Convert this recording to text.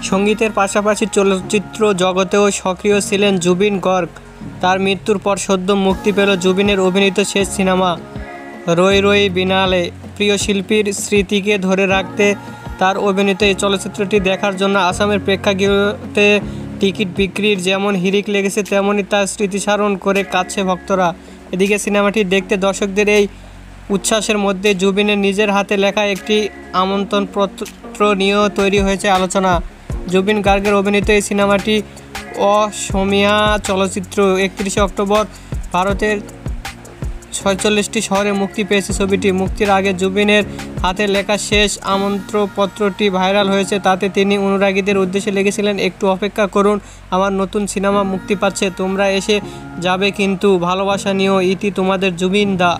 সঙ্গীতের পাশাপাশি চলচ্চিত্র জগতেও সক্রিয় ছিলেন জুবিন গর্গ। তার মৃত্যুর পর সদ্য মুক্তি পেল জুবিনের অভিনীত শেষ সিনেমা রই রই বিনালে। প্রিয় শিল্পীর স্মৃতিকে ধরে রাখতে তার অভিনীত এই চলচ্চিত্রটি দেখার জন্য আসামের প্রেক্ষাগৃহতে টিকিট বিক্রির যেমন হিড়িক লেগেছে, তেমনই তার স্মৃতিচারণ করে কাঁদছে ভক্তরা। এদিকে সিনেমাটি দেখতে দর্শকদের এই উচ্ছ্বাসের মধ্যে জুবিনের নিজের হাতে লেখা একটি আমন্ত্রণপত্র নিয়েও তৈরি হয়েছে আলোচনা। জুবিন গার্গের অভিনীত এই সিনেমাটি অসমীয়া চলচ্চিত্র। 31 অক্টোবর ভারতের 46টি শহরে মুক্তি পেয়েছে ছবিটি। মুক্তির আগে জুবিনের হাতে লেখা শেষ আমন্ত্রণপত্রটি ভাইরাল হয়েছে। তাতে তিনি অনুরাগীদের উদ্দেশ্যে লিখেছিলেন, একটু অপেক্ষা করুন, আমার নতুন সিনেমা মুক্তি পাচ্ছে, তোমরা এসে যাবে কিন্তু ভালোবাসা নিয়েও। ইতি তোমাদের জুবিন দা।